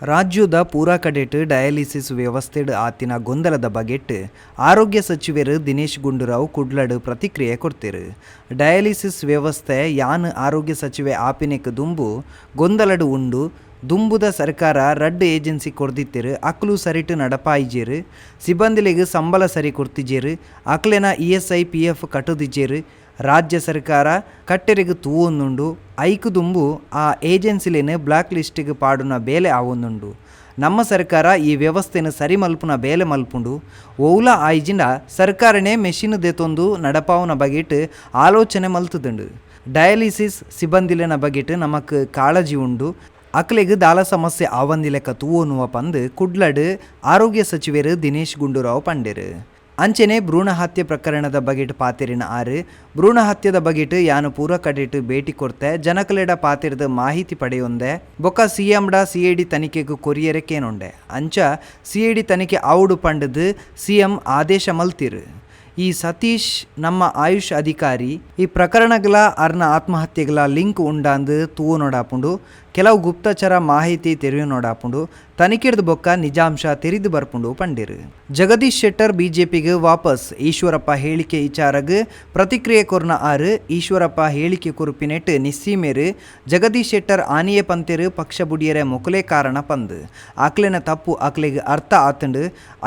ರಾಜ್ಯದ ಪೂರಾ ಕಡೆಟ್ ಡಯಾಲಿಸಿಸ್ ವ್ಯವಸ್ಥೆಡ್ ಆತಿನ ಗೊಂದಲದ ಬಗೆಟ್ ಆರೋಗ್ಯ ಸಚಿವರು ದಿನೇಶ್ ಗುಂಡೂರಾವ್ ಕುಡ್ಲಡ್ ಪ್ರತಿಕ್ರಿಯೆ ಕೊಡ್ತಿರು. ಡಯಾಲಿಸಿಸ್ ವ್ಯವಸ್ಥೆ ಯಾನ್ ಆರೋಗ್ಯ ಸಚಿವೆ ಆಪಿನೆಕ್ ದುಂಬು ಗೊಂದಲಡ್ ಉಂಡು. ದುಂಬುದ ಸರ್ಕಾರ ರಡ್ ಏಜೆನ್ಸಿ ಕೊಡ್ದಿತ್ತಿರು ಅಕ್ಲು ಸರಿಟ್ ನಡಪಾಯಿಜೇರು. ಸಿಬ್ಬಂದಿಲಿಗೆ ಸಂಬಳ ಸರಿ ಕೊಡ್ತಿಜೇರು. ಅಕ್ಲೆನ ESI PF ಕಟ್ಟುದಿಜೇರು. ರಾಜ್ಯ ಸರ್ಕಾರ ಕಟ್ಟೆರಿಗೆ ತೂವೊಂದುಂಡು. ಐಕು ದುಂಬು ಆ ಏಜೆನ್ಸಿಲೇನು ಬ್ಲಾಕ್ ಲಿಸ್ಟಿಗೆ ಪಾಡುನ ಬೇಲೆ ಆವೊಂದುಂಡು. ನಮ್ಮ ಸರ್ಕಾರ ಈ ವ್ಯವಸ್ಥೆನ ಸರಿ ಮಲ್ಪುನ ಬೇಲೆ ಮಲ್ಪುಂಡು. ಓಲ ಆಯ್ಜಿಂಡ ಸರ್ಕಾರನೇ ಮೆಷಿನ್ ದೆತೊಂದು ನಡಪಾವನ ಬಗೆಟ್ ಆಲೋಚನೆ ಮಲ್ತುದುಂಡು. ಡಯಾಲಿಸಿಸ್ ಸಿಬ್ಬಂದಿಲೆನ ಬಗೆಟ್ ನಮಕ್ ಕಾಳಜಿ ಉಂಡು. ಅಕ್ಲೆಗ್ ದಾಲ ಸಮಸ್ಯೆ ಆವಂದಿಲೆಕ ತೂವೊನ್ನುವ ಪಂದ್ ಕುಡ್ಲಡ್ ಆರೋಗ್ಯ ಸಚಿವರು ದಿನೇಶ್ ಗುಂಡೂರಾವ್ ಪಂಡೆರು. ಅಂಚೆನೆ ಭ್ರೂಣ ಹತ್ಯೆ ಪ್ರಕರಣದ ಬಗೆಟ್ ಪಾತೆರಿನ ಆರು. ಭ್ರೂಣ ಹತ್ಯೆದ ಬಗೆಟ್ ಯಾನು ಪೂರ ಕಡೆಟ್ ಭೇಟಿ ಕೊಡ್ತೆ ಜನಕಲೆಡ ಪಾತೆರದ ಮಾಹಿತಿ ಪಡೆಯೊಂದೆ. ಬೊಕ್ಕ CMಡ CID ತನಿಖೆಗೂ ಕೊರಿಯರೆ ಕೇನೊಂಡೆ. ಅಂಚ CID ತನಿಖೆ ಆವುಡು ಪಂಡದು CM ಆದೇಶ ಮಲ್ತಿರು. ಈ ಸತೀಶ್ ನಮ್ಮ ಆಯುಷ್ ಅಧಿಕಾರಿ ಈ ಪ್ರಕರಣಗಳ ಅರ್ನ ಆತ್ಮಹತ್ಯೆಗಳ ಲಿಂಕ್ ಉಂಡಾಂದು ತೂವು ನೋಡಾಪುಂಡು. ಕೆಲವು ಗುಪ್ತಚರ ಮಾಹಿತಿ ತೆರೆಯು ನೋಡಾಪುಂಡು. ತನಿಖೆಡ್ದು ಬೊಕ್ಕ ನಿಜಾಂಶ ತೆರಿದು ಬರ್ಪುಂಡು ಪಂಡಿರು. ಜಗದೀಶ್ ಶೆಟ್ಟರ್ BJPಗೆ ವಾಪಸ್. ಈಶ್ವರಪ್ಪ ಹೇಳಿಕೆ ವಿಚಾರಗ್ ಪ್ರತಿಕ್ರಿಯೆ ಕೊರ್ನ ಆರು. ಈಶ್ವರಪ್ಪ ಹೇಳಿಕೆ ಕುರುಪಿನೆಟ್ ನಿಸ್ಸೀಮೇರು. ಜಗದೀಶ್ ಶೆಟ್ಟರ್ ಆನಿಯೆ ಪಂತೆರು ಪಕ್ಷ ಬುಡಿಯರೆ ಮೊಕಲೆ ಕಾರಣ ಪಂದ್. ಅಕ್ಲೆನ ತಪ್ಪು ಅಕ್ಲೆಗ್ ಅರ್ಥ ಆತಂಡು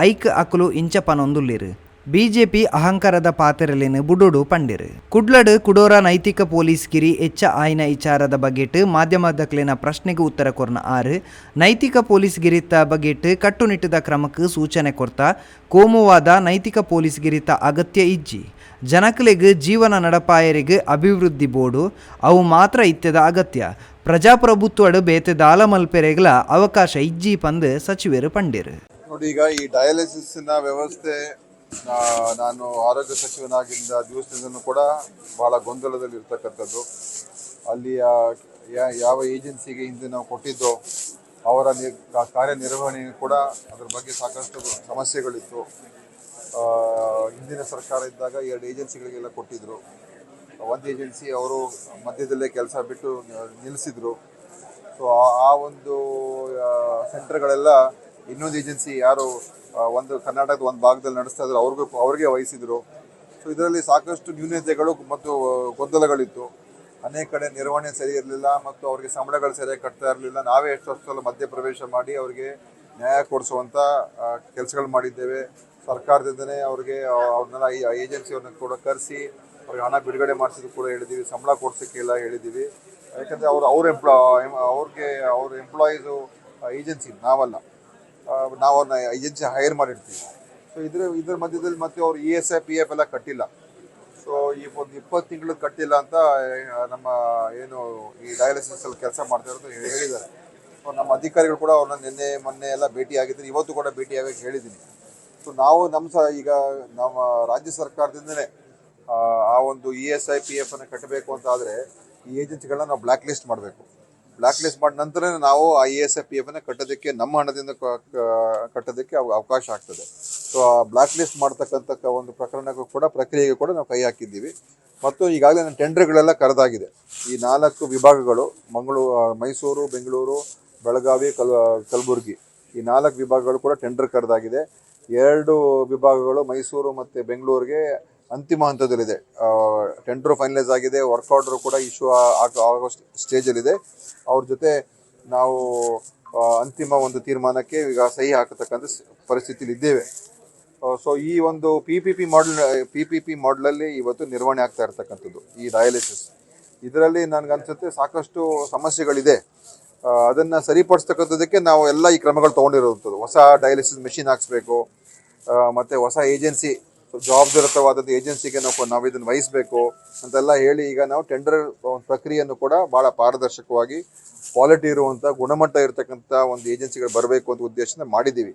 ಐಕ್ ಅಕ್ಲು ಇಂಚ ಪನೊಂದುಲ್ಲಿರು. BJP ಅಹಂಕಾರದ ಪಾತ್ರಲೇನು ಬುಡೋಡು ಪಂಡಿರು. ಕುಡ್ಲಡ್ ಕುಡೋರ ನೈತಿಕ ಪೊಲೀಸ್ ಗಿರಿ ಹೆಚ್ಚ ಆಯ್ನ ವಿಚಾರದ ಬಗೆಟ್ ಮಾಧ್ಯಮದಕ್ಲೆನ ಪ್ರಶ್ನೆಗೆ ಉತ್ತರ ಕೊರ್ನ ಆರು. ನೈತಿಕ ಪೊಲೀಸ್ ಗಿರಿತ ಬಗೆಟ್ ಕಟ್ಟುನಿಟ್ಟಿದ ಕ್ರಮಕ್ಕೆ ಸೂಚನೆ ಕೊರ್ತಾ ಕೋಮುವಾದ ನೈತಿಕ ಪೊಲೀಸ್ ಗಿರಿತ ಅಗತ್ಯ ಇಜ್ಜಿ. ಜನಕಲೆಗ್ ಜೀವನ ನಡಪಾಯರಿಗೆ ಅಭಿವೃದ್ಧಿ ಬೋರ್ಡು ಅವು ಮಾತ್ರ ಇತ್ಯದ ಅಗತ್ಯ. ಪ್ರಜಾಪ್ರಭುತ್ವಡ್ ಬೇತೆ ದಾಲ ಮಲ್ಪೆರೆಗಳ ಅವಕಾಶ ಇಜ್ಜಿ ಪಂದ್ ಸಚಿವರು ಪಂಡಿರು. ನೋಡಿ, ಈಗ ಈ ಡಯಾಲಿಸಿಸ್ನ ವ್ಯವಸ್ಥೆ ನಾನು ಆರೋಗ್ಯ ಸಚಿವನಾಗಿದ್ದ ದಿವಸದಿಂದನೂ ಕೂಡ ಬಹಳ ಗೊಂದಲದಲ್ಲಿ ಇರ್ತಕ್ಕಂಥದ್ದು. ಅಲ್ಲಿ ಯಾವ ಏಜೆನ್ಸಿಗೆ ಹಿಂದೆ ನಾವು ಕೊಟ್ಟಿದ್ದೋ ಅವರ ಕಾರ್ಯನಿರ್ವಹಣೆ ಕೂಡ ಅದರ ಬಗ್ಗೆ ಸಾಕಷ್ಟು ಸಮಸ್ಯೆಗಳಿತ್ತು. ಹಿಂದಿನ ಸರ್ಕಾರ ಇದ್ದಾಗ 2 ಏಜೆನ್ಸಿಗಳಿಗೆಲ್ಲ ಕೊಟ್ಟಿದ್ರು. ಒಂದು ಏಜೆನ್ಸಿ ಅವರು ಮಧ್ಯದಲ್ಲೇ ಕೆಲಸ ಬಿಟ್ಟು ನಿಲ್ಲಿಸಿದ್ರು. ಸೊ ಆ ಒಂದು ಸೆಂಟರ್ಗಳೆಲ್ಲ ಇನ್ನೊಂದು ಏಜೆನ್ಸಿ ಯಾರು ಒಂದು ಕರ್ನಾಟಕದ ಒಂದು ಭಾಗದಲ್ಲಿ ನಡೆಸ್ತಾ ಇದ್ರು ಅವ್ರಿಗೆ ವಹಿಸಿದ್ರು. ಸೊ ಇದರಲ್ಲಿ ಸಾಕಷ್ಟು ನ್ಯೂನತೆಗಳು ಮತ್ತು ಗೊಂದಲಗಳಿತ್ತು. ಅನೇಕ ಕಡೆ ನಿರ್ವಹಣೆ ಸರಿ ಇರಲಿಲ್ಲ ಮತ್ತು ಅವರಿಗೆ ಸಂಬಳಗಳು ಸರಿಯಾಗಿ ಕಟ್ತಾ ಇರಲಿಲ್ಲ. ನಾವೇ ಎಷ್ಟೊಂದು ಮಧ್ಯ ಪ್ರವೇಶ ಮಾಡಿ ಅವರಿಗೆ ನ್ಯಾಯ ಕೊಡಿಸುವಂಥ ಕೆಲಸಗಳು ಮಾಡಿದ್ದೇವೆ. ಸರ್ಕಾರದಿಂದನೇ ಅವ್ರನ್ನೆಲ್ಲ ಏಜೆನ್ಸಿಯವ್ರನ್ನ ಕೂಡ ಕರೆಸಿ ಅವ್ರಿಗೆ ಹಣ ಬಿಡುಗಡೆ ಮಾಡಿಸಿದ್ರು ಕೂಡ ಹೇಳಿದ್ದೀವಿ. ಸಂಬಳ ಕೊಡ್ಸೋಕ್ಕೆಲ್ಲ ಹೇಳಿದ್ದೀವಿ. ಯಾಕಂದರೆ ಅವ್ರ ಎಂಪ್ಲಾಯೀಸು ಏಜೆನ್ಸಿ ನಾವಲ್ಲ, ನಾವು ಅವ್ರನ್ನ ಏಜೆನ್ಸಿ ಹೈರ್ ಮಾಡಿರ್ತೀವಿ. ಸೊ ಇದ್ರ ಮಧ್ಯದಲ್ಲಿ ಮತ್ತೆ ಅವ್ರು ESI PF ಎಲ್ಲ ಕಟ್ಟಿಲ್ಲ. ಸೊ ಈ ಒಂದು 20 ತಿಂಗಳು ಕಟ್ಟಿಲ್ಲ ಅಂತ ನಮ್ಮ ಏನು ಈ ಡಯಾಲಿಸಿಸಲ್ಲಿ ಕೆಲಸ ಮಾಡ್ತಾ ಇರೋದು ಹೇಳಿದ್ದಾರೆ. ಸೊ ನಮ್ಮ ಅಧಿಕಾರಿಗಳು ಕೂಡ ಅವ್ರನ್ನ ಮೊನ್ನೆ ಎಲ್ಲ ಭೇಟಿಯಾಗಿದ್ದಾರೆ. ಇವತ್ತು ಕೂಡ ಭೇಟಿಯಾಗಿ ಹೇಳಿದ್ದೀನಿ. ಸೊ ನಾವು ಈಗ ನಮ್ಮ ರಾಜ್ಯ ಸರ್ಕಾರದಿಂದನೇ ಆ ಒಂದು ESI PF ಅನ್ನು ಕಟ್ಟಬೇಕು ಅಂತ ಆದರೆ ಈ ಏಜೆನ್ಸಿಗಳನ್ನ ನಾವು ಬ್ಲ್ಯಾಕ್ ಲಿಸ್ಟ್ ಮಾಡಬೇಕು. ಬ್ಲ್ಯಾಕ್ ಲಿಸ್ಟ್ ಮಾಡಿದ ನಂತರ ನಾವು ಆ ESI PF ಅನ್ನು ಕಟ್ಟೋದಕ್ಕೆ ನಮ್ಮ ಹಣದಿಂದ ಕಟ್ಟೋದಕ್ಕೆ ಅವಕಾಶ ಆಗ್ತದೆ. ಸೊ ಆ ಬ್ಲ್ಯಾಕ್ ಲಿಸ್ಟ್ ಮಾಡ್ತಕ್ಕಂಥ ಒಂದು ಪ್ರಕ್ರಿಯೆಗೂ ಕೂಡ ನಾವು ಕೈ ಹಾಕಿದ್ದೀವಿ. ಮತ್ತು ಈಗಾಗಲೇ ಟೆಂಡರ್ಗಳೆಲ್ಲ ಕರೆದಾಗಿದೆ. ಈ 4 ವಿಭಾಗಗಳು ಮೈಸೂರು, ಬೆಂಗಳೂರು, ಬೆಳಗಾವಿ, ಕಲಬುರಗಿ ಈ 4 ವಿಭಾಗಗಳು ಕೂಡ ಟೆಂಡರ್ ಕರೆದಾಗಿದೆ. 2 ವಿಭಾಗಗಳು ಮೈಸೂರು ಮತ್ತು ಬೆಂಗಳೂರಿಗೆ ಅಂತಿಮ ಹಂತದಲ್ಲಿದೆ. ಟೆಂಡರ್ ಫೈನಲೈಸ್ ಆಗಿದೆ. ವರ್ಕ್ ಆರ್ಡರ್ ಕೂಡ ಇಶ್ಯೂ ಆಗೋ ಸ್ಟೇಜಲ್ಲಿದೆ. ಅವ್ರ ಜೊತೆ ನಾವು ಅಂತಿಮ ಒಂದು ತೀರ್ಮಾನಕ್ಕೆ ಈಗ ಸಹಿ ಹಾಕತಕ್ಕಂಥ ಪರಿಸ್ಥಿತಿಲಿ ಇದ್ದೇವೆ. ಸೊ ಈ ಒಂದು PPP ಮಾಡಲಲ್ಲಿ ಇವತ್ತು ನಿರ್ವಹಣೆ ಆಗ್ತಾ ಇರ್ತಕ್ಕಂಥದ್ದು ಈ ಡಯಾಲಿಸಿಸ್. ಇದರಲ್ಲಿ ನನಗನ್ಸುತ್ತೆ ಸಾಕಷ್ಟು ಸಮಸ್ಯೆಗಳಿದೆ. ಅದನ್ನು ಸರಿಪಡಿಸ್ತಕ್ಕಂಥದ್ದಕ್ಕೆ ನಾವು ಎಲ್ಲ ಈ ಕ್ರಮಗಳು ತೊಗೊಂಡಿರುವಂಥದ್ದು. ಹೊಸ ಡಯಾಲಿಸಿಸ್ ಮೆಷಿನ್ ಹಾಕ್ಸ್ಬೇಕು, ಮತ್ತು ಹೊಸ ಏಜೆನ್ಸಿ ಜವಾಬ್ದಾರಿತವಾದದ್ದು ಏಜೆನ್ಸಿಗೆ ನಾವು ಇದನ್ನು ವಹಿಸಬೇಕು ಅಂತೆಲ್ಲ ಹೇಳಿ ಈಗ ನಾವು ಟೆಂಡರ್ ಪ್ರಕ್ರಿಯೆಯನ್ನು ಕೂಡ ಭಾಳ ಪಾರದರ್ಶಕವಾಗಿ ಕ್ವಾಲಿಟಿ ಇರುವಂಥ ಗುಣಮಟ್ಟ ಇರತಕ್ಕಂಥ ಒಂದು ಏಜೆನ್ಸಿಗಳು ಬರಬೇಕು ಅಂತ ಉದ್ದೇಶನ ಮಾಡಿದ್ದೀವಿ.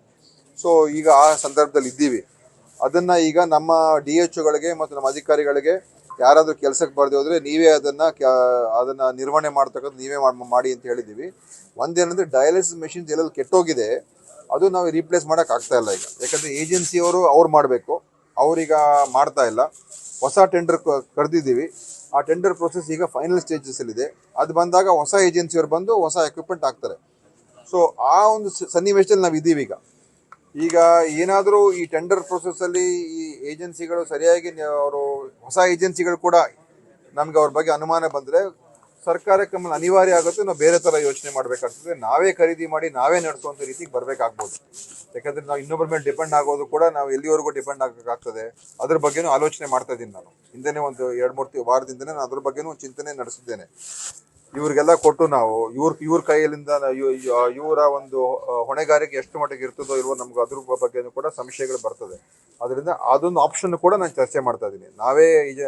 ಸೊ ಈಗ ಆ ಸಂದರ್ಭದಲ್ಲಿ ಇದ್ದೀವಿ. ಅದನ್ನು ಈಗ ನಮ್ಮ DHOಗಳಿಗೆ ಮತ್ತು ನಮ್ಮ ಅಧಿಕಾರಿಗಳಿಗೆ ಯಾರಾದರೂ ಕೆಲಸಕ್ಕೆ ಬರದೆ ಹೋದರೆ ನೀವೇ ಅದನ್ನು ನಿರ್ವಹಣೆ ಮಾಡ್ತಕ್ಕಂಥ ನೀವೇ ಮಾಡಿ ಅಂತ ಹೇಳಿದ್ದೀವಿ. ಒಂದೇನಂದರೆ ಡಯಾಲಿಸಿಸ್ ಮೆಷಿನ್ಸ್ ಎಲ್ಲೆಲ್ಲಿ ಕೆಟ್ಟೋಗಿದೆ ಅದು ನಾವು ರೀಪ್ಲೇಸ್ ಮಾಡೋಕ್ಕಾಗ್ತಾ ಇಲ್ಲ ಈಗ. ಯಾಕಂದರೆ ಏಜೆನ್ಸಿಯವರು ಮಾಡಬೇಕು, ಅವ್ರೀಗ ಮಾಡ್ತಾ ಇಲ್ಲ. ಹೊಸ ಟೆಂಡರ್ ಕರೆದಿದ್ದೀವಿ. ಆ ಟೆಂಡರ್ ಪ್ರೊಸೆಸ್ ಈಗ ಫೈನಲ್ ಸ್ಟೇಜಸಲ್ಲಿದೆ. ಅದು ಬಂದಾಗ ಹೊಸ ಏಜೆನ್ಸಿಯವರು ಬಂದು ಹೊಸ ಎಕ್ವಿಪ್ಮೆಂಟ್ ಹಾಕ್ತಾರೆ. ಸೊ ಆ ಒಂದು ಸನ್ನಿವೇಶದಲ್ಲಿ ನಾವು ಇದ್ದೀವಿ ಈಗ ಏನಾದರೂ ಈ ಟೆಂಡರ್ ಪ್ರೊಸೆಸ್ಸಲ್ಲಿ ಈ ಏಜೆನ್ಸಿಗಳು ಸರಿಯಾಗಿ ಅವರು ಹೊಸ ಏಜೆನ್ಸಿಗಳು ಕೂಡ ನಮ್ಗೆ ಅವ್ರ ಬಗ್ಗೆ ಅನುಮಾನ ಬಂದರೆ ಸರ್ಕಾರಕ್ಕೆ ನಮ್ಮಲ್ಲಿ ಅನಿವಾರ್ಯ ಆಗುತ್ತೆ, ನಾವು ಬೇರೆ ಥರ ಯೋಚನೆ ಮಾಡಬೇಕಾಗ್ತದೆ. ನಾವೇ ಖರೀದಿ ಮಾಡಿ ನಾವೇ ನಡೆಸುವಂಥ ರೀತಿಗೆ ಬರಬೇಕಾಗ್ಬೋದು. ಯಾಕಂದರೆ ನಾವು ಇನ್ನೊಬ್ಬರ ಮೇಲೆ ಡಿಪೆಂಡ್ ಆಗೋದು ಕೂಡ ನಾವು ಎಲ್ಲಿವರೆಗೂ ಡಿಪೆಂಡ್ ಆಗಬೇಕಾಗ್ತದೆ ಅದ್ರ ಬಗ್ಗೆನೂ ಆಲೋಚನೆ ಮಾಡ್ತಾ ಇದ್ದೀನಿ. ನಾನು ಹಿಂದೆನೇ ಒಂದು 2-3 ವಾರದಿಂದನೇ ನಾನು ಅದ್ರ ಬಗ್ಗೆನೂ ಚಿಂತನೆ ನಡೆಸಿದ್ದೇನೆ. ಇವ್ರಿಗೆಲ್ಲ ಕೊಟ್ಟು ನಾವು ಇವ್ರ ಕೈಯಲ್ಲಿಂದ ಇವರ ಒಂದು ಹೊಣೆಗಾರಿಕೆ ಎಷ್ಟು ಮಟ್ಟಿಗೆ ಇರ್ತದೋ ಇಲ್ವೋ ನಮ್ಗೆ ಅದ್ರ ಬಗ್ಗೆನೂ ಕೂಡ ಸಂಶಯಗಳು ಬರ್ತದೆ. ಅದರಿಂದ ಅದೊಂದು ಆಪ್ಷನ್ ಕೂಡ ನಾನು ಚರ್ಚೆ ಮಾಡ್ತಾ ಇದ್ದೀನಿ. ನಾವೇ ಈಗ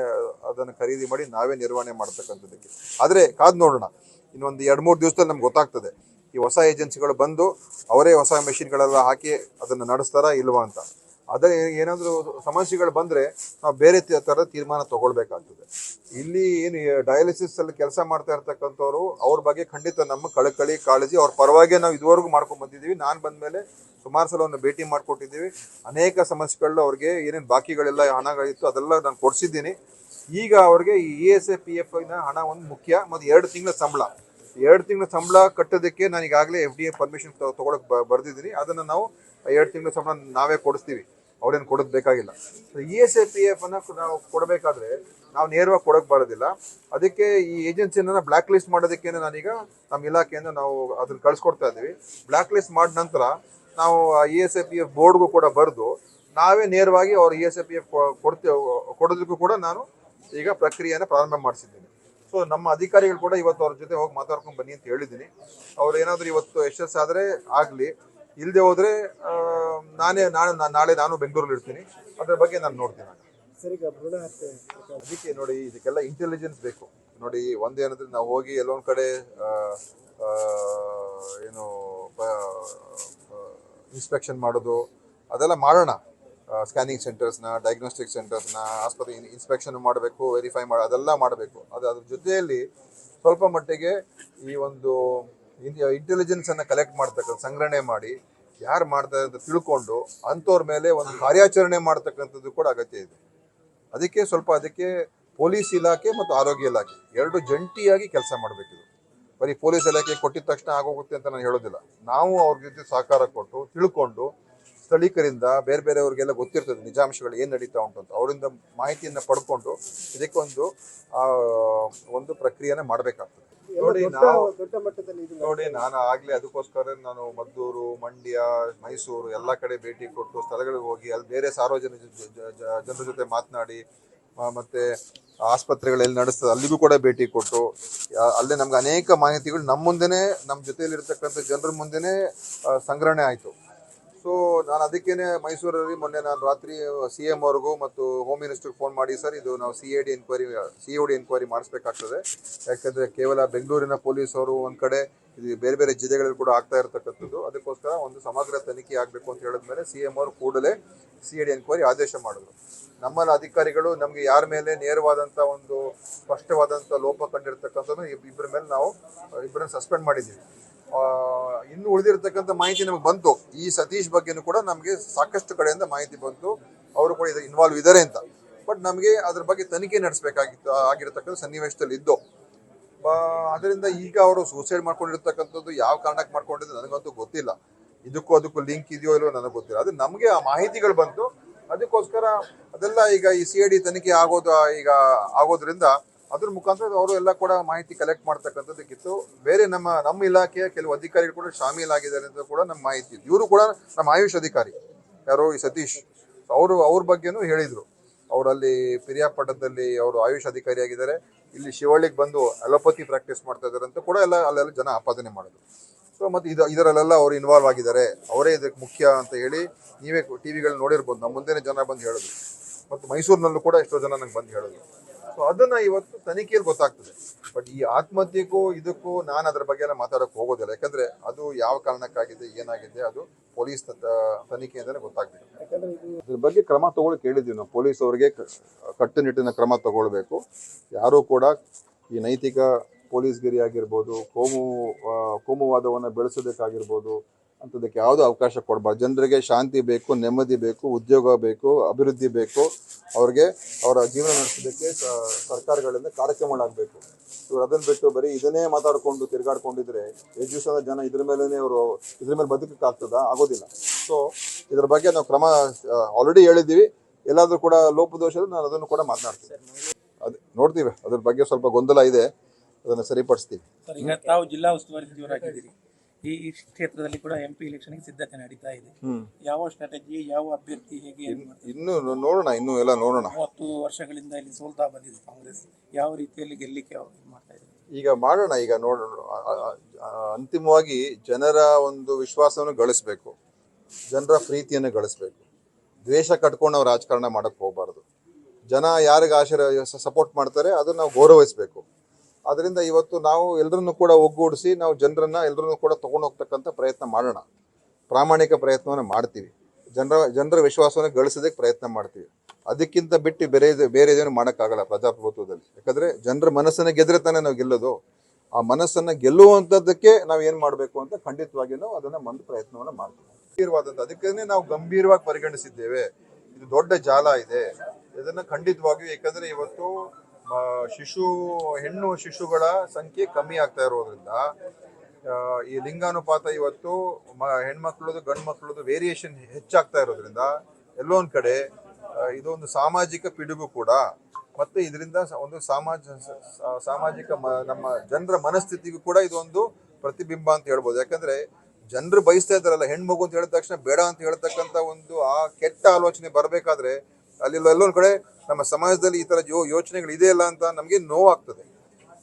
ಅದನ್ನು ಖರೀದಿ ಮಾಡಿ ನಾವೇ ನಿರ್ವಹಣೆ ಮಾಡ್ತಕ್ಕಂಥದ್ದಕ್ಕೆ. ಆದರೆ ಕಾದು ನೋಡೋಣ, ಇನ್ನೊಂದು 2-3 ದಿವಸದಲ್ಲಿ ನಮ್ಗೆ ಗೊತ್ತಾಗ್ತದೆ ಈ ಹೊಸ ಏಜೆನ್ಸಿಗಳು ಬಂದು ಅವರೇ ಹೊಸ ಮೆಷಿನ್ಗಳೆಲ್ಲ ಹಾಕಿ ಅದನ್ನು ನಡೆಸ್ತಾರಾ ಇಲ್ವಾ ಅಂತ. ಅದೇ ಏನಾದರೂ ಸಮಸ್ಯೆಗಳು ಬಂದರೆ ನಾವು ಬೇರೆ ಥರದ ತೀರ್ಮಾನ ತಗೊಳ್ಬೇಕಾಗ್ತದೆ. ಇಲ್ಲಿ ಏನು ಡಯಾಲಿಸಿಸ್ ಅಲ್ಲಿ ಕೆಲಸ ಮಾಡ್ತಾ ಇರ್ತಕ್ಕಂಥವ್ರು ಅವ್ರ ಬಗ್ಗೆ ಖಂಡಿತ ನಮ್ಮ ಕಳಕಳಿ ಕಾಳಜಿ, ಅವ್ರ ಪರವಾಗಿ ನಾವು ಇದುವರೆಗೂ ಮಾಡ್ಕೊಂಡು ಬಂದಿದ್ದೀವಿ. ನಾನು ಬಂದಮೇಲೆ ಸುಮಾರು ಸಲ ಅವ್ರನ್ನ ಭೇಟಿ ಮಾಡಿಕೊಟ್ಟಿದ್ದೀವಿ. ಅನೇಕ ಸಮಸ್ಯೆಗಳು ಅವ್ರಿಗೆ ಏನೇನು ಬಾಕಿಗಳೆಲ್ಲ ಹಣಗಳಿತ್ತು ಅದೆಲ್ಲ ನಾನು ಕೊಡಿಸಿದ್ದೀನಿ. ಈಗ ಅವ್ರಿಗೆ ಈ ESIPF ಹಣ ಒಂದು ಮುಖ್ಯ, ಮತ್ತು 2 ತಿಂಗಳ ಸಂಬಳ 2 ತಿಂಗಳ ಸಂಬಳ ಕಟ್ಟೋದಕ್ಕೆ ನಾನು ಈಗಾಗಲೇ FDA ಪರ್ಮಿಷನ್ ತೊಗೊಳಕ್ಕೆ ಬರ್ದಿದ್ದೀನಿ. ಅದನ್ನು ನಾವು 2 ತಿಂಗಳ ಸಂಬಳ ನಾವೇ ಕೊಡಿಸ್ತೀವಿ, ಅವ್ರೇನು ಕೊಡೋದು ಬೇಕಾಗಿಲ್ಲ. ESIPF ನಾವು ಕೊಡಬೇಕಾದ್ರೆ ನಾವು ನೇರವಾಗಿ ಕೊಡೋಕೆ ಬರೋದಿಲ್ಲ. ಅದಕ್ಕೆ ಈ ಏಜೆನ್ಸಿನ ಬ್ಲ್ಯಾಕ್ ಲಿಸ್ಟ್ ಮಾಡೋದಕ್ಕೆ ನಾನೀಗ ನಮ್ಮ ಇಲಾಖೆಯಿಂದ ನಾವು ಅದನ್ನು ಕಳಿಸ್ಕೊಡ್ತಾ ಇದ್ದೀವಿ. ಬ್ಲ್ಯಾಕ್ ಲಿಸ್ಟ್ ಮಾಡಿದ ನಂತರ ನಾವು ESIPF ಬೋರ್ಡ್ಗೂ ಕೂಡ ಬರೆದು ನಾವೇ ನೇರವಾಗಿ ಅವ್ರು ESIPF ಕೊಡೋದಕ್ಕೂ ಕೂಡ ನಾನು ಈಗ ಪ್ರಕ್ರಿಯೆಯನ್ನು ಪ್ರಾರಂಭ ಮಾಡಿಸಿದ್ದೀನಿ. ಸೊ ನಮ್ಮ ಅಧಿಕಾರಿಗಳು ಕೂಡ ಇವತ್ತು ಅವ್ರ ಜೊತೆ ಹೋಗಿ ಮಾತಾಡ್ಕೊಂಡು ಬನ್ನಿ ಅಂತ ಹೇಳಿದ್ದೀನಿ. ಅವ್ರು ಏನಾದರೂ ಇವತ್ತು ಯಶಸ್ಸಾದರೆ ಆಗಲಿ, ಇಲ್ಲದೆ ಹೋದರೆ ನಾಳೆ ನಾನು ಬೆಂಗಳೂರಲ್ಲಿ ಇರ್ತೀನಿ. ಅದರ ಬಗ್ಗೆ ನಾನು ನೋಡ್ತೀನಿ. ಅದಕ್ಕೆ ನೋಡಿ, ಇದಕ್ಕೆಲ್ಲ ಇಂಟೆಲಿಜೆನ್ಸ್ ಬೇಕು ನೋಡಿ. ಒಂದೇನಂದ್ರೆ ನಾವು ಹೋಗಿ ಎಲ್ಲೊಂದು ಕಡೆ ಏನು ಇನ್ಸ್ಪೆಕ್ಷನ್ ಮಾಡೋದು ಅದೆಲ್ಲ ಮಾಡೋಣ. ಸ್ಕ್ಯಾನಿಂಗ್ ಸೆಂಟರ್ಸ್ನ, ಡಯಾಗ್ನೋಸ್ಟಿಕ್ ಸೆಂಟರ್ಸ್ನ, ಆಸ್ಪತ್ರೆ ಇನ್ಸ್ಪೆಕ್ಷನ್ ಮಾಡಬೇಕು, ವೆರಿಫೈ ಅದೆಲ್ಲ ಮಾಡಬೇಕು. ಅದ್ರ ಜೊತೆಯಲ್ಲಿ ಸ್ವಲ್ಪ ಮಟ್ಟಿಗೆ ಈ ಒಂದು ಇಂಟೆಲಿಜೆನ್ಸನ್ನು ಕಲೆಕ್ಟ್ ಮಾಡ್ತಕ್ಕಂಥ, ಸಂಗ್ರಹಣೆ ಮಾಡಿ ಯಾರು ಮಾಡ್ತಾರೆ ಅಂತ ತಿಳ್ಕೊಂಡು ಅಂಥವ್ರ ಮೇಲೆ ಒಂದು ಕಾರ್ಯಾಚರಣೆ ಮಾಡ್ತಕ್ಕಂಥದ್ದು ಕೂಡ ಅಗತ್ಯ ಇದೆ. ಅದಕ್ಕೆ ಪೊಲೀಸ್ ಇಲಾಖೆ ಮತ್ತು ಆರೋಗ್ಯ ಇಲಾಖೆ 2 ಜಂಟಿಯಾಗಿ ಕೆಲಸ ಮಾಡಬೇಕಿದೆ. ಬರೀ ಪೊಲೀಸ್ ಇಲಾಖೆ ಕೊಟ್ಟಿದ ತಕ್ಷಣ ಆಗೋಗುತ್ತೆ ಅಂತ ನಾನು ಹೇಳೋದಿಲ್ಲ. ನಾವು ಅವ್ರ ಜೊತೆ ಸಹಕಾರ ಕೊಟ್ಟು ತಿಳ್ಕೊಂಡು ಸ್ಥಳೀಕರಿಂದ ಬೇರೆಯವ್ರಿಗೆಲ್ಲ ಗೊತ್ತಿರ್ತದೆ ನಿಜಾಂಶಗಳು ಏನು ನಡೀತಾ ಉಂಟು ಅಂತ, ಅವರಿಂದ ಮಾಹಿತಿಯನ್ನು ಪಡ್ಕೊಂಡು ಇದಕ್ಕೊಂದು ಒಂದು ಪ್ರಕ್ರಿಯೆನ ಮಾಡಬೇಕಾಗ್ತದೆ. ನೋಡಿ ನಾನು ಆಗಲೇ ಅದಕ್ಕೋಸ್ಕರ ನಾನು ಮದ್ದೂರು, ಮಂಡ್ಯ, ಮೈಸೂರು ಎಲ್ಲ ಕಡೆ ಭೇಟಿ ಕೊಟ್ಟು ಸ್ಥಳಗಳಿಗೆ ಹೋಗಿ ಅಲ್ಲಿ ಬೇರೆ ಸಾರ್ವಜನಿಕ ಜನರ ಜೊತೆ ಮಾತನಾಡಿ, ಮತ್ತೆ ಆಸ್ಪತ್ರೆಗಳಲ್ಲಿ ನಡೆಸ್ತದೆ ಅಲ್ಲಿಗೂ ಕೂಡ ಭೇಟಿ ಕೊಟ್ಟು ಅಲ್ಲೇ ನಮ್ಗೆ ಅನೇಕ ಮಾಹಿತಿಗಳು ನಮ್ಮ ಮುಂದೆನೇ, ನಮ್ಮ ಜೊತೆಯಲ್ಲಿರ್ತಕ್ಕಂಥ ಜನರ ಮುಂದೆನೇ ಸಂಗ್ರಹಣೆ ಆಯಿತು. ಸೊ ನಾನು ಅದಕ್ಕೇನೆ ಮೈಸೂರಲ್ಲಿ ಮೊನ್ನೆ ನಾನು ರಾತ್ರಿ CM ಅವ್ರಿಗೂ ಮತ್ತು ಹೋಮ್ ಮಿನಿಸ್ಟರ್ಗೆ ಫೋನ್ ಮಾಡಿ, ಸರ್ ಇದು ನಾವು COD ಎನ್ಕ್ವೈರಿ ಮಾಡಿಸ್ಬೇಕಾಗ್ತದೆ. ಯಾಕಂದರೆ ಕೇವಲ ಬೆಂಗಳೂರಿನ ಪೊಲೀಸವರು ಒಂದು ಕಡೆ, ಇದು ಬೇರೆ ಜಿಲ್ಲೆಗಳಲ್ಲಿ ಕೂಡ ಆಗ್ತಾ ಇರತಕ್ಕಂಥದ್ದು. ಅದಕ್ಕೋಸ್ಕರ ಒಂದು ಸಮಗ್ರ ತನಿಖೆ ಆಗಬೇಕು ಅಂತ ಹೇಳಿದ್ಮೇಲೆ CM ಅವರು ಕೂಡಲೇ CID ಎನ್ಕ್ವೈರಿ ಆದೇಶ ಮಾಡಿದ್ರು. ನಮ್ಮಲ್ಲಿ ಅಧಿಕಾರಿಗಳು ನಮಗೆ ಯಾರ ಮೇಲೆ ನೇರವಾದಂಥ ಒಂದು ಸ್ಪಷ್ಟವಾದಂಥ ಲೋಪ ಕಂಡಿರ್ತಕ್ಕಂಥದ್ದು ಇಬ್ಬರ ಮೇಲೆ ನಾವು ಇಬ್ಬರನ್ನ ಸಸ್ಪೆಂಡ್ ಮಾಡಿದ್ದೀವಿ. ಇನ್ನು ಉಳಿದಿರ್ತಕ್ಕಂಥ ಮಾಹಿತಿ ನಮಗೆ ಬಂತು. ಈ ಸತೀಶ್ ಬಗ್ಗೆನೂ ಕೂಡ ನಮಗೆ ಸಾಕಷ್ಟು ಕಡೆಯಿಂದ ಮಾಹಿತಿ ಬಂತು, ಅವರು ಕೂಡ ಇದು ಇನ್ವಾಲ್ವ್ ಇದ್ದಾರೆ ಅಂತ. ಬಟ್ ನಮಗೆ ಅದ್ರ ಬಗ್ಗೆ ತನಿಖೆ ಆಗಿರತಕ್ಕಂಥ ಸನ್ನಿವೇಶದಲ್ಲಿ ಇದ್ದು, ಅದರಿಂದ ಈಗ ಅವರು ಸೂಸೈಡ್ ಮಾಡ್ಕೊಂಡಿರ್ತಕ್ಕಂಥದ್ದು ಯಾವ ಕಾರಣಕ್ಕೆ ಮಾಡ್ಕೊಂಡಿದ್ದು ನನಗಂತೂ ಗೊತ್ತಿಲ್ಲ. ಅದಕ್ಕೂ ಲಿಂಕ್ ಇದೆಯೋ ಇಲ್ಲೋ ನನಗೆ ಗೊತ್ತಿಲ್ಲ. ಅದು ನಮಗೆ ಆ ಮಾಹಿತಿಗಳು ಬಂತು. ಅದಕ್ಕೋಸ್ಕರ ಅದೆಲ್ಲ ಈಗ ಈ CID ತನಿಖೆ ಆಗೋದ್ರಿಂದ ಅದ್ರ ಮುಖಾಂತರ ಅವರು ಎಲ್ಲ ಕೂಡ ಮಾಹಿತಿ ಕಲೆಕ್ಟ್ ಮಾಡ್ತಕ್ಕಂಥದ್ದಕ್ಕಿತ್ತು. ಬೇರೆ ನಮ್ಮ ಇಲಾಖೆಯ ಕೆಲವು ಅಧಿಕಾರಿಗಳು ಕೂಡ ಶಾಮೀಲಾಗಿದ್ದಾರೆ ಅಂತ ಕೂಡ ನಮ್ಮ ಮಾಹಿತಿ ಇತ್ತು. ಇವರು ಕೂಡ ನಮ್ಮ ಆಯುಷ್ ಅಧಿಕಾರಿ ಯಾರೋ ಈ ಸತೀಶ್, ಅವ್ರ ಬಗ್ಗೆನೂ ಹೇಳಿದರು. ಅವರಲ್ಲಿ ಪಿರಿಯಾಪಟ್ಟಣದಲ್ಲಿ ಅವರು ಆಯುಷ್ ಅಧಿಕಾರಿ ಆಗಿದ್ದಾರೆ, ಇಲ್ಲಿ ಶಿವಳ್ಳಿಗೆ ಬಂದು ಅಲೋಪತಿ ಪ್ರಾಕ್ಟೀಸ್ ಮಾಡ್ತಾ ಇದ್ದಾರೆ ಅಂತ ಕೂಡ ಅಲ್ಲೆಲ್ಲ ಜನ ಆಪಾದನೆ ಮಾಡಿದ್ರು. ಸೊ ಮತ್ತು ಇದರಲ್ಲೆಲ್ಲ ಅವರು ಇನ್ವಾಲ್ವ್ ಆಗಿದ್ದಾರೆ, ಅವರೇ ಇದಕ್ಕೆ ಮುಖ್ಯ ಅಂತ ಹೇಳಿ ನೀವೇ TV ನೋಡಿರ್ಬೋದು. ನಮ್ಮ ಮುಂದೆನೇ ಜನ ಬಂದು ಹೇಳಿದ್ರು, ಮತ್ತು ಮೈಸೂರಿನಲ್ಲೂ ಕೂಡ ಎಷ್ಟೋ ಜನ ನಂಗೆ ಬಂದು ಹೇಳಿದ್ರು. ಸೊ ಅದನ್ನು ಇವತ್ತು ತನಿಖೆಯಲ್ಲಿ ಗೊತ್ತಾಗ್ತದೆ. ಬಟ್ ಈ ಆತ್ಮಹತ್ಯೆಗೂ ಇದಕ್ಕೂ ನಾನು ಅದ್ರ ಬಗ್ಗೆ ಎಲ್ಲ ಮಾತಾಡೋಕೆ ಹೋಗೋದಿಲ್ಲ. ಯಾಕಂದರೆ ಅದು ಯಾವ ಕಾರಣಕ್ಕಾಗಿದೆ, ಏನಾಗಿದೆ, ಅದು ಪೊಲೀಸ್ ತನಿಖೆಯಿಂದಲೇ ಗೊತ್ತಾಗ್ತದೆ. ಅದ್ರ ಬಗ್ಗೆ ಕ್ರಮ ತಗೊಳ್ಳೋಕೆ ಹೇಳಿದ್ವಿ ನಾವು. ಪೊಲೀಸ್ ಅವರಿಗೆ ಕಟ್ಟುನಿಟ್ಟಿನ ಕ್ರಮ ತಗೊಳ್ಬೇಕು. ಯಾರೂ ಕೂಡ ಈ ನೈತಿಕ ಪೊಲೀಸ್ಗಿರಿ ಆಗಿರ್ಬೋದು, ಕೋಮುವಾದವನ್ನು ಬೆಳೆಸೋದಕ್ಕಾಗಿರ್ಬೋದು, ಅಂಥದ್ದಕ್ಕೆ ಯಾವುದೂ ಅವಕಾಶ ಕೊಡಬಾರ್ದು. ಜನರಿಗೆ ಶಾಂತಿ ಬೇಕು, ನೆಮ್ಮದಿ ಬೇಕು, ಉದ್ಯೋಗ ಬೇಕು, ಅಭಿವೃದ್ಧಿ ಬೇಕು. ಅವ್ರಿಗೆ ಅವರ ಜೀವನ ನಡೆಸೋದಕ್ಕೆ ಸರ್ಕಾರಗಳಿಂದ ಕಾರ್ಯಕ್ರಮಗಳಾಗಬೇಕು. ಇವರು ಅದನ್ನು ಬಿಟ್ಟು ಬರೀ ಇದನ್ನೇ ಮಾತಾಡಿಕೊಂಡು ತಿರುಗಾಡ್ಕೊಂಡಿದ್ರೆ ಎಷ್ಟು ದಿವಸದ ಜನ ಇದ್ರ ಮೇಲೆ ಬದುಕಕ್ಕಾಗ್ತದ? ಆಗೋದಿಲ್ಲ. ಸೊ ಇದ್ರ ಬಗ್ಗೆ ನಾವು ಕ್ರಮ ಆಲ್ರೆಡಿ ಹೇಳಿದ್ದೀವಿ. ಎಲ್ಲಾದರೂ ಕೂಡ ಲೋಪದೋಷ ನಾನು ಅದನ್ನು ಕೂಡ ಮಾತನಾಡ್ತೀನಿ. ಅದು ನೋಡ್ತೀವಿ. ಅದ್ರ ಬಗ್ಗೆ ಸ್ವಲ್ಪ ಗೊಂದಲ ಇದೆ, ಅದನ್ನು ಸರಿಪಡಿಸ್ತೀವಿ. ಸರ್, ಈಗ ತಾವು ಜಿಲ್ಲಾ ಉಸ್ತುವಾರಿ ಸಚಿವರಾಗಿದ್ದೀರಿ. ಈ ಕ್ಷೇತ್ರದಲ್ಲಿ ಕೂಡ MP ಎಲೆಕ್ಷನ್ಗೆ ಸಿದ್ಧತೆ ನಡೀತಾ ಇದೆ. ಯಾವ ಸ್ಟ್ರಾಟಜಿ, ಯಾವ ಅಭ್ಯರ್ಥಿ, ಹೇಗೆ ಇನ್ನು ನೋಡೋಣ, ಇನ್ನೂ ಎಲ್ಲ ನೋಡೋಣ. 30 ವರ್ಷಗಳಿಂದ ಇಲ್ಲಿ ಸೋಲ್ತಾ ಬಂದಿದೆ ಕಾಂಗ್ರೆಸ್. ಯಾವ ರೀತಿಯಲ್ಲಿ ಗೆಲ್ಲಿಕ್ಕೆ ಮಾಡ್ತಾ ಇದೆ? ಈಗ ಮಾಡೋಣ, ಈಗ ನೋಡೋಣ. ಅಂತಿಮವಾಗಿ ಜನರ ಒಂದು ವಿಶ್ವಾಸವನ್ನು ಗಳಿಸ್ಬೇಕು, ಜನರ ಪ್ರೀತಿಯನ್ನು ಗಳಿಸ್ಬೇಕು. ದ್ವೇಷ ಕಟ್ಕೊಂಡು ನಾವು ರಾಜಕಾರಣ ಮಾಡಕ್ಕೆ ಹೋಗಬಾರ್ದು. ಜನ ಯಾರಿಗೆ ಸಪೋರ್ಟ್ ಮಾಡ್ತಾರೆ ಅದನ್ನು ನಾವು ಗೌರವಿಸಬೇಕು. ಅದರಿಂದ ಇವತ್ತು ನಾವು ಎಲ್ಲರನ್ನೂ ಕೂಡ ಒಗ್ಗೂಡಿಸಿ ನಾವು ಎಲ್ಲರನ್ನೂ ಕೂಡ ತೊಗೊಂಡು ಹೋಗ್ತಕ್ಕಂಥ ಪ್ರಯತ್ನ ಮಾಡೋಣ. ಪ್ರಾಮಾಣಿಕ ಪ್ರಯತ್ನವನ್ನು ಮಾಡ್ತೀವಿ. ಜನರ ವಿಶ್ವಾಸವನ್ನು ಗಳಿಸೋದಕ್ಕೆ ಪ್ರಯತ್ನ ಮಾಡ್ತೀವಿ. ಅದಕ್ಕಿಂತ ಬಿಟ್ಟು ಬೇರೆ ಇದೇನು ಮಾಡೋಕ್ಕಾಗಲ್ಲ ಪ್ರಜಾಪ್ರಭುತ್ವದಲ್ಲಿ. ಯಾಕಂದರೆ ಜನರ ಮನಸ್ಸನ್ನು ಗೆದ್ರೆ ತಾನೇ ನಾವು ಗೆಲ್ಲೋದು. ಆ ಮನಸ್ಸನ್ನು ಗೆಲ್ಲುವಂಥದ್ದಕ್ಕೆ ನಾವು ಏನು ಮಾಡಬೇಕು ಅಂತ ಖಂಡಿತವಾಗಿ ನಾವು ಅದನ್ನು ಒಂದು ಪ್ರಯತ್ನವನ್ನು ಮಾಡ್ತೀವಿ. ಅದಕ್ಕೆ ನಾವು ಗಂಭೀರವಾಗಿ ಪರಿಗಣಿಸಿದ್ದೇವೆ. ಇದು ದೊಡ್ಡ ಜಾಲ ಇದೆ. ಇದನ್ನು ಖಂಡಿತವಾಗಿಯೂ, ಯಾಕಂದರೆ ಇವತ್ತು ಹೆಣ್ಣು ಶಿಶುಗಳ ಸಂಖ್ಯೆ ಕಮ್ಮಿ ಆಗ್ತಾ ಇರೋದ್ರಿಂದ ಈ ಲಿಂಗಾನುಪಾತ ಇವತ್ತು ಹೆಣ್ಮಕ್ಳದು ಗಂಡು ಮಕ್ಳದು ವೇರಿಯೇಷನ್ ಹೆಚ್ಚಾಗ್ತಾ ಇರೋದ್ರಿಂದ ಎಲ್ಲೋ ಒಂದು ಕಡೆ ಇದೊಂದು ಸಾಮಾಜಿಕ ಪಿಡುಗು ಕೂಡ. ಮತ್ತು ಇದರಿಂದ ಒಂದು ಸಾಮಾಜಿಕ ನಮ್ಮ ಜನರ ಮನಸ್ಥಿತಿಗೂ ಕೂಡ ಇದೊಂದು ಪ್ರತಿಬಿಂಬ ಅಂತ ಹೇಳ್ಬೋದು. ಯಾಕಂದರೆ ಜನರು ಬಯಸ್ತಾ ಇದ್ದಾರಲ್ಲ, ಹೆಣ್ಮಗು ಅಂತ ಹೇಳಿದ ತಕ್ಷಣ ಬೇಡ ಅಂತ ಹೇಳ್ತಕ್ಕಂಥ ಒಂದು ಆ ಕೆಟ್ಟ ಆಲೋಚನೆ ಬರಬೇಕಾದ್ರೆ ಎಲ್ಲೊಂದು ಕಡೆ ನಮ್ಮ ಸಮಾಜದಲ್ಲಿ ಈ ಥರ ಯೋಚನೆಗಳು ಇದೆಯಲ್ಲ ಅಂತ ನಮಗೆ ನೋವಾಗ್ತದೆ.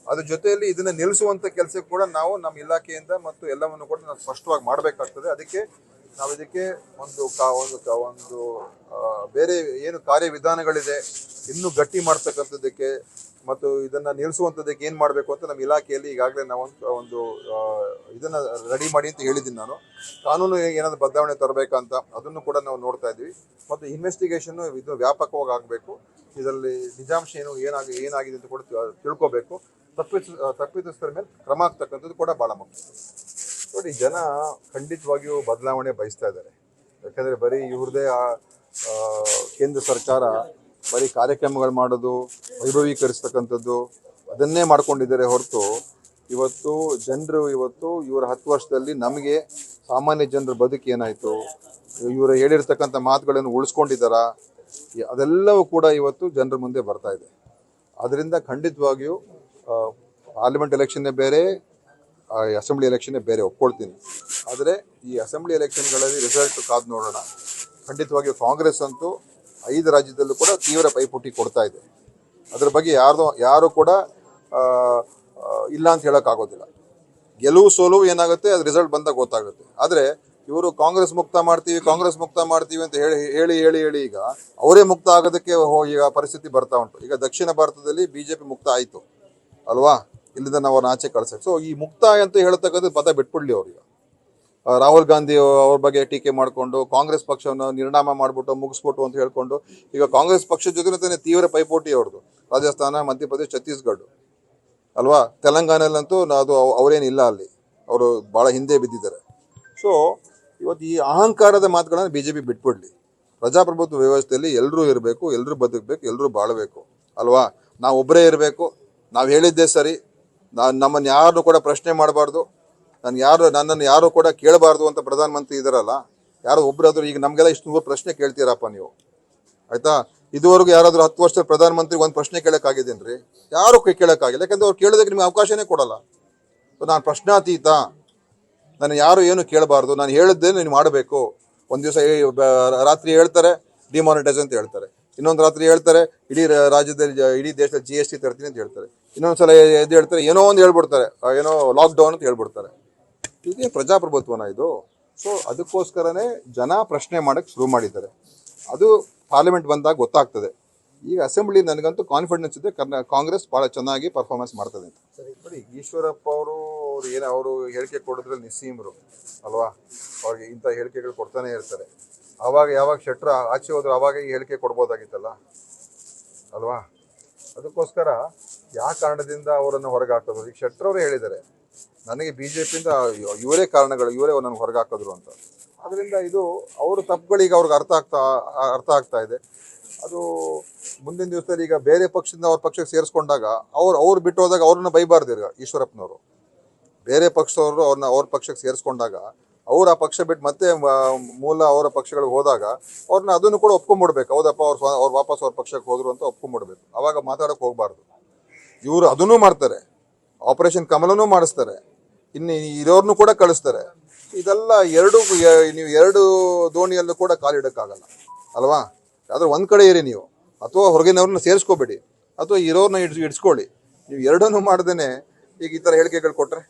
ಅದ್ರ ಜೊತೆಯಲ್ಲಿ ಇದನ್ನು ನಿಲ್ಲಿಸುವಂಥ ಕೆಲಸಕ್ಕೆ ಕೂಡ ನಾವು ನಮ್ಮ ಇಲಾಖೆಯಿಂದ ಮತ್ತು ಎಲ್ಲವನ್ನು ಕೂಡ ನಾವು ಸ್ಪಷ್ಟವಾಗಿ ಮಾಡಬೇಕಾಗ್ತದೆ. ಅದಕ್ಕೆ ನಾವು ಇದಕ್ಕೆ ಒಂದು ಬೇರೆ ಏನು ಕಾರ್ಯವಿಧಾನಗಳಿದೆ ಇನ್ನೂ ಗಟ್ಟಿ ಮಾಡ್ತಕ್ಕಂಥದ್ದಕ್ಕೆ ಮತ್ತು ಇದನ್ನು ನಿಲ್ಲಿಸುವಂಥದ್ದಕ್ಕೆ ಏನು ಮಾಡಬೇಕು ಅಂತ ನಮ್ಮ ಇಲಾಖೆಯಲ್ಲಿ ಈಗಾಗಲೇ ನಾವು ಒಂದು ಇದನ್ನು ರೆಡಿ ಮಾಡಿ ಅಂತ ಹೇಳಿದ್ದೀನಿ ನಾನು. ಕಾನೂನು ಏನಾದರೂ ಬದಲಾವಣೆ ತರಬೇಕಂತ ಅದನ್ನು ಕೂಡ ನಾವು ನೋಡ್ತಾ ಇದ್ದೀವಿ. ಮತ್ತು ಇನ್ವೆಸ್ಟಿಗೇಷನ್ನು ಇದು ವ್ಯಾಪಕವಾಗಿ ಆಗಬೇಕು. ಇದರಲ್ಲಿ ನಿಜಾಂಶ ಏನಾಗಿದೆ ಅಂತ ಕೂಡ ತಿಳ್ಕೋಬೇಕು. ತಪ್ಪಿತಸ್ಥರ ಮೇಲೆ ಕ್ರಮ ಆಗ್ತಕ್ಕಂಥದ್ದು ಕೂಡ ಭಾಳ ಮುಖ್ಯ. ನೋಡಿ, ಜನ ಖಂಡಿತವಾಗಿಯೂ ಬದಲಾವಣೆ ಬಯಸ್ತಾ ಇದ್ದಾರೆ. ಯಾಕಂದರೆ ಬರೀ ಇವ್ರದೇ ಕೇಂದ್ರ ಸರ್ಕಾರ ಬರೀ ಕಾರ್ಯಕ್ರಮಗಳು ಮಾಡೋದು, ವೈಭವೀಕರಿಸ್ತಕ್ಕಂಥದ್ದು ಅದನ್ನೇ ಮಾಡ್ಕೊಂಡಿದ್ದಾರೆ ಹೊರತು ಇವತ್ತು ಇವರ 10 ವರ್ಷದಲ್ಲಿ ನಮಗೆ ಸಾಮಾನ್ಯ ಜನರ ಬದುಕು ಏನಾಯಿತು, ಇವರು ಹೇಳಿರ್ತಕ್ಕಂಥ ಮಾತುಗಳನ್ನು ಉಳಿಸ್ಕೊಂಡಿದ್ದಾರಾ, ಅದೆಲ್ಲವೂ ಕೂಡ ಇವತ್ತು ಜನರ ಮುಂದೆ ಬರ್ತಾ ಇದೆ. ಅದರಿಂದ ಖಂಡಿತವಾಗಿಯೂ ಪಾರ್ಲಿಮೆಂಟ್ ಎಲೆಕ್ಷನ್ನೇ ಬೇರೆ, ಅಸೆಂಬ್ಲಿ ಎಲೆಕ್ಷನ್ನೇ ಬೇರೆ, ಒಪ್ಕೊಳ್ತೀನಿ. ಆದರೆ ಈ ಅಸೆಂಬ್ಲಿ ಎಲೆಕ್ಷನ್ಗಳಲ್ಲಿ ರಿಸಲ್ಟ್ ಕಾದು ನೋಡೋಣ. ಖಂಡಿತವಾಗಿಯೂ ಕಾಂಗ್ರೆಸ್ ಅಂತೂ 5 ರಾಜ್ಯದಲ್ಲೂ ಕೂಡ ತೀವ್ರ ಪೈಪೋಟಿ ಕೊಡ್ತಾ ಇದೆ. ಅದ್ರ ಬಗ್ಗೆ ಯಾರು ಕೂಡ ಇಲ್ಲ ಅಂತ ಹೇಳೋಕ್ಕಾಗೋದಿಲ್ಲ. ಗೆಲುವು ಸೋಲುವು ಏನಾಗುತ್ತೆ ಅದು ರಿಸಲ್ಟ್ ಬಂದಾಗ ಗೊತ್ತಾಗುತ್ತೆ. ಆದರೆ ಇವರು ಕಾಂಗ್ರೆಸ್ ಮುಕ್ತ ಮಾಡ್ತೀವಿ ಅಂತ ಹೇಳಿ ಈಗ ಅವರೇ ಮುಕ್ತ ಆಗೋದಕ್ಕೆ ಈಗ ಪರಿಸ್ಥಿತಿ ಬರ್ತಾ ಉಂಟು. ಈಗ ದಕ್ಷಿಣ ಭಾರತದಲ್ಲಿ BJP ಮುಕ್ತ ಆಯಿತು ಅಲ್ವಾ, ಇಲ್ಲಿಂದ ನಾವು ಅವ್ರನ್ನ ಆಚೆ ಕಳ್ಸಕ್ಕೆ. ಸೊ ಈ ಮುಕ್ತಾಯ ಅಂತ ಹೇಳ್ತಕ್ಕಂಥ ಪದ ಬಿಟ್ಬಿಡ್ಲಿ ಅವ್ರಿಗೆ. ರಾಹುಲ್ ಗಾಂಧಿ ಅವ್ರ ಬಗ್ಗೆ ಟೀಕೆ ಮಾಡಿಕೊಂಡು ಕಾಂಗ್ರೆಸ್ ಪಕ್ಷವನ್ನು ನಿರ್ನಾಮ ಮಾಡಿಬಿಟ್ಟು ಮುಗಿಸ್ಬಿಟ್ಟು ಅಂತ ಹೇಳ್ಕೊಂಡು ಈಗ ಕಾಂಗ್ರೆಸ್ ಪಕ್ಷದ ಜೊತೆ ತೀವ್ರ ಪೈಪೋಟಿ ಅವ್ರದ್ದು. ರಾಜಸ್ಥಾನ, ಮಧ್ಯಪ್ರದೇಶ, ಛತ್ತೀಸ್ಗಢ ಅಲ್ವಾ. ತೆಲಂಗಾಣಲ್ಲಂತೂ ಅದು ಅವರೇನಿಲ್ಲ, ಅಲ್ಲಿ ಅವರು ಭಾಳ ಹಿಂದೆ ಬಿದ್ದಿದ್ದಾರೆ. ಸೊ ಇವತ್ತು ಈ ಅಹಂಕಾರದ ಮಾತುಗಳನ್ನು BJP ಬಿಟ್ಬಿಡ್ಲಿ. ಪ್ರಜಾಪ್ರಭುತ್ವ ವ್ಯವಸ್ಥೆಯಲ್ಲಿ ಎಲ್ಲರೂ ಇರಬೇಕು, ಎಲ್ಲರೂ ಬದುಕಬೇಕು, ಎಲ್ಲರೂ ಬಾಳಬೇಕು ಅಲ್ವಾ. ನಾವು ಒಬ್ಬರೇ ಇರಬೇಕು, ನಾವು ಹೇಳಿದ್ದೇ ಸರಿ, ನಮ್ಮನ್ನು ಯಾರನ್ನೂ ಕೂಡ ಪ್ರಶ್ನೆ ಮಾಡಬಾರ್ದು, ನನ್ನನ್ನು ಯಾರು ಕೂಡ ಕೇಳಬಾರ್ದು ಅಂತ ಪ್ರಧಾನಮಂತ್ರಿ ಇದ್ದಾರಲ್ಲ. ಯಾರೋ ಒಬ್ಬರಾದರೂ ಈಗ ನಮಗೆಲ್ಲ ಇಷ್ಟು ಪ್ರಶ್ನೆ ಕೇಳ್ತೀರಪ್ಪ ನೀವು, ಆಯಿತಾ. ಇದುವರೆಗೂ ಯಾರಾದರೂ 10 ವರ್ಷದ ಪ್ರಧಾನಮಂತ್ರಿ ಒಂದು ಪ್ರಶ್ನೆ ಕೇಳೋಕ್ಕಾಗಿದ್ದೇನೆ? ಯಾರು ಕೇಳೋಕ್ಕಾಗಿಲ್ಲ. ಯಾಕಂದರೆ ಅವ್ರು ಕೇಳೋದಕ್ಕೆ ನಿಮ್ಗೆ ಅವಕಾಶನೇ ಕೊಡಲ್ಲ. ನಾನು ಪ್ರಶ್ನಾತೀತ, ನಾನು ಯಾರು ಏನು ಕೇಳಬಾರ್ದು, ನಾನು ಹೇಳಿದ್ದೇ ನೀನು ಮಾಡಬೇಕು. ಒಂದು ದಿವಸ ರಾತ್ರಿ ಹೇಳ್ತಾರೆ ಡಿಮಾನಿಟೈಸ್ ಅಂತ ಹೇಳ್ತಾರೆ, ಇನ್ನೊಂದು ರಾತ್ರಿ ಹೇಳ್ತಾರೆ ಇಡೀ ದೇಶದಲ್ಲಿ GST ತರ್ತೀನಿ ಅಂತ ಹೇಳ್ತಾರೆ, ಇನ್ನೊಂದು ಸಲ ಎದ್ದು ಹೇಳ್ತಾರೆ ಏನೋ ಒಂದು ಹೇಳ್ಬಿಡ್ತಾರೆ, ಏನೋ ಲಾಕ್ಡೌನ್ ಅಂತ ಹೇಳ್ಬಿಡ್ತಾರೆ. ಇದೇ ಪ್ರಜಾಪ್ರಭುತ್ವನ ಇದು? ಸೊ ಅದಕ್ಕೋಸ್ಕರನೇ ಜನ ಪ್ರಶ್ನೆ ಮಾಡೋಕ್ಕೆ ಶುರು ಮಾಡಿದ್ದಾರೆ. ಅದು ಪಾರ್ಲಿಮೆಂಟ್ ಬಂದಾಗ ಗೊತ್ತಾಗ್ತದೆ. ಈಗ ಅಸೆಂಬ್ಲಿ ನನಗಂತೂ ಕಾನ್ಫಿಡೆನ್ಸ್ ಇದೆ, ಕಾಂಗ್ರೆಸ್ ಭಾಳ ಚೆನ್ನಾಗಿ ಪರ್ಫಾರ್ಮೆನ್ಸ್ ಮಾಡ್ತದೆ ಅಂತ. ನೋಡಿ, ಈಶ್ವರಪ್ಪ ಅವರು ಹೇಳಿಕೆ ಕೊಡೋದ್ರಲ್ಲಿ ನಿಸ್ಸೀಮರು ಅಲ್ವಾ. ಅವ್ರಿಗೆ ಇಂಥ ಹೇಳಿಕೆಗಳು ಕೊಡ್ತಾನೆ ಇರ್ತಾರೆ. ಯಾವಾಗ ಶೆಟ್ರ ಆಚೆ ಹೋದ್ರು ಆವಾಗ ಈ ಹೇಳಿಕೆ ಕೊಡ್ಬೋದಾಗಿತ್ತಲ್ಲ ಅಲ್ವಾ. ಅದಕ್ಕೋಸ್ಕರ ಯಾವ ಕಾರಣದಿಂದ ಅವರನ್ನು ಹೊರಗೆ ಹಾಕೋದು? ಈಗ ಶೆಟ್ರವರೇ ಹೇಳಿದ್ದಾರೆ, ನನಗೆ BJPಯಿಂದ ಇವರೇ ಕಾರಣಗಳು, ಇವರೇ ನನಗೆ ಹೊರಗೆ ಹಾಕಿದ್ರು ಅಂತ. ಅದರಿಂದ ಇದು ಅವ್ರ ತಪ್ಪುಗಳಿಗೆ ಅವ್ರಿಗೆ ಅರ್ಥ ಆಗ್ತಾ ಇದೆ. ಅದು ಮುಂದಿನ ದಿವಸದಲ್ಲಿ ಈಗ ಬೇರೆ ಪಕ್ಷದಿಂದ ಅವ್ರ ಪಕ್ಷಕ್ಕೆ ಸೇರಿಸ್ಕೊಂಡಾಗ ಅವ್ರು ಬಿಟ್ಟು ಹೋದಾಗ ಅವ್ರನ್ನ ಬೈಬಾರ್ದು. ಈಗ ಈಶ್ವರಪ್ಪನವರು ಬೇರೆ ಪಕ್ಷದವರು ಅವ್ರ ಪಕ್ಷಕ್ಕೆ ಸೇರಿಸ್ಕೊಂಡಾಗ ಅವ್ರು ಆ ಪಕ್ಷ ಬಿಟ್ಟು ಮತ್ತೆ ಮೂಲ ಅವರ ಪಕ್ಷಗಳಿಗೆ ಹೋದಾಗ ಅವ್ರನ್ನ ಅದನ್ನು ಕೂಡ ಒಪ್ಕೊಂಡ್ಬಿಡ್ಬೇಕು. ಹೌದಪ್ಪ ಅವ್ರು ವಾಪಸ್ ಅವ್ರ ಪಕ್ಷಕ್ಕೆ ಹೋದ್ರು ಅಂತ ಒಪ್ಕೊಂಡ್ಬಿಡ್ಬೇಕು. ಅವಾಗ ಮಾತಾಡೋಕೆ ಹೋಗಬಾರ್ದು. ಇವರು ಅದನ್ನೂ ಮಾಡ್ತಾರೆ, ಆಪರೇಷನ್ ಕಮಲನೂ ಮಾಡಿಸ್ತಾರೆ, ಇನ್ನು ಇರೋರ್ನು ಕೂಡ ಕಳಿಸ್ತಾರೆ. ಇದೆಲ್ಲ ನೀವು ಎರಡು ದೋಣಿಯಲ್ಲೂ ಕೂಡ ಕಾಲಿಡೋಕ್ಕಾಗಲ್ಲ ಅಲ್ವಾ? ಆದ್ರೆ ಒಂದು ಕಡೆ ಇರಿ ನೀವು, ಅಥವಾ ಹೊರಗಿನವ್ರನ್ನ ಸೇರಿಸ್ಕೋಬೇಡಿ, ಅಥವಾ ಇರೋರ್ನ ಇಡ್ಸ್ಕೊಳ್ಳಿ. ನೀವು ಎರಡನ್ನೂ ಮಾಡ್ದೇನೆ ಈಗ ಈ ಥರ ಹೇಳಿಕೆಗಳು ಕೊಟ್ಟರೆ